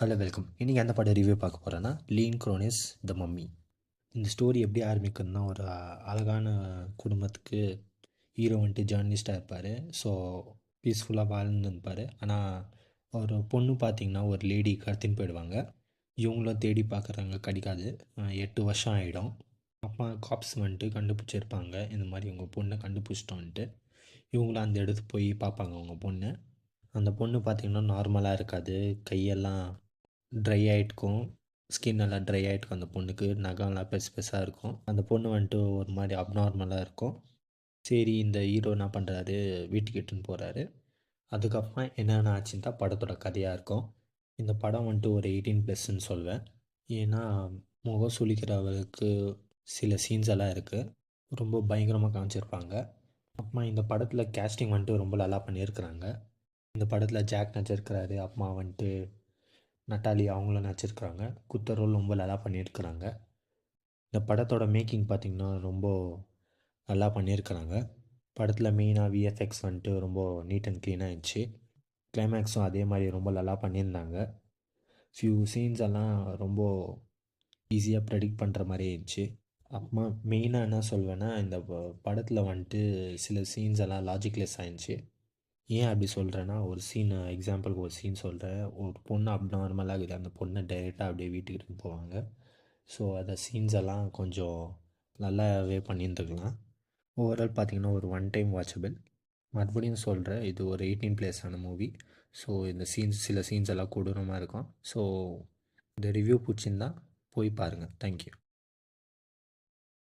Hello welcome. இன்றைக்கி எந்த படம் ரிவ்யூ பார்க்க போகிறேன்னா லீன் க்ரோனிஸ் த மம்மி. இந்த ஸ்டோரி எப்படி ஆரம்பிக்குதுன்னா, ஒரு அழகான குடும்பத்துக்கு ஹீரோ வந்துட்டு ஜேர்னலிஸ்ட்டாக இருப்பார். ஸோ பீஸ்ஃபுல்லாக வாழ்ந்துருப்பார். ஆனால் ஒரு பொண்ணு பார்த்திங்கன்னா ஒரு லேடி கடத்தின்னு போயிடுவாங்க. இவங்களும் தேடி பார்க்குறாங்க, கிடைக்காது. 8 வருஷம் ஆகிடும். அப்பா காப்ஸ் வந்துட்டு கண்டுபிடிச்சிருப்பாங்க, இந்த மாதிரி உங்கள் பொண்ணை கண்டுபிடிச்சிட்டோன்ட்டு. இவங்களும் அந்த இடத்துக்கு போய் பார்ப்பாங்க அவங்க பொண்ணை. அந்த பொண்ணு பார்த்திங்கன்னா நார்மலாக இருக்காது. கையெல்லாம் ட்ரை ஆகிட்டுக்கும், ஸ்கின் எல்லாம் ட்ரை ஆகிட்டுக்கும். அந்த பொண்ணுக்கு நகம்லாம் பெருசு பெருசாக இருக்கும். அந்த பொண்ணு வந்துட்டு ஒரு மாதிரி அப்நார்மலாக இருக்கும். சரி, இந்த ஹீரோ என்ன பண்ணுறாரு, வீட்டுக்கு இட்டுன்னு போகிறாரு. அதுக்கப்புறம் என்னென்ன ஆச்சுன்னு தான் படத்தோட கதையாக இருக்கும். இந்த படம் வந்துட்டு ஒரு 18+ன்னு சொல்வேன். ஏன்னா முகம் சுளிக்கிறவருக்கு சில சீன்ஸ் எல்லாம் இருக்குது. ரொம்ப பயங்கரமாக காமிச்சிருப்பாங்க. அப்புறமா இந்த படத்தில் கேஸ்டிங் வந்துட்டு ரொம்ப நல்லா பண்ணியிருக்கிறாங்க. இந்த படத்தில் ஜாக் நடிச்சிருக்கிறாரு. அப்புறமா வந்துட்டு நட்டாலி அவங்களும் நடிச்சிருக்கிறாங்க. குத்த ரோல் ரொம்ப நல்லா பண்ணியிருக்கிறாங்க. இந்த படத்தோட மேக்கிங் பார்த்திங்கன்னா ரொம்ப நல்லா பண்ணியிருக்கிறாங்க. படத்தில் மெயினாக விஎஃப்எக்ஸ் வந்துட்டு ரொம்ப நீட் அண்ட் க்ளீனாக இருந்துச்சு. கிளைமேக்ஸும் அதே மாதிரி ரொம்ப நல்லா பண்ணியிருந்தாங்க. ஃபியூ சீன்ஸ் எல்லாம் ரொம்ப ஈஸியாக ப்ரெடிக்ட் பண்ணுற மாதிரி இருந்துச்சு. அப்புறமா மெயினாக என்ன சொல்வேன்னா, இந்த படத்தில் வந்துட்டு சில சீன்ஸ் எல்லாம் லாஜிக்லெஸ் ஆயிடுச்சு. ஏன் அப்படி சொல்கிறேன்னா, ஒரு சீன் எக்ஸாம்பிளுக்கு ஒரு சீன் சொல்கிறேன். ஒரு பொண்ணு அப்நார்மலாக இருக்குது. அந்த பொண்ணை டைரெக்டாக அப்படியே வீட்டுக்கு போவாங்க. ஸோ அந்த சீன்ஸ் எல்லாம் கொஞ்சம் நல்லாவே பண்ணியிருந்துக்கலாம். ஓவரால் பார்த்திங்கன்னா ஒரு ஒன் டைம் வாட்சபிள். மறுபடியும் சொல்கிறேன், இது ஒரு 18+ஆன மூவி. ஸோ இந்த சில சீன்ஸ் எல்லாம் கொடூரமாக இருக்கும். ஸோ இந்த ரிவ்யூ பிடிச்சிருந்தா போய் பாருங்கள். தேங்க்யூ.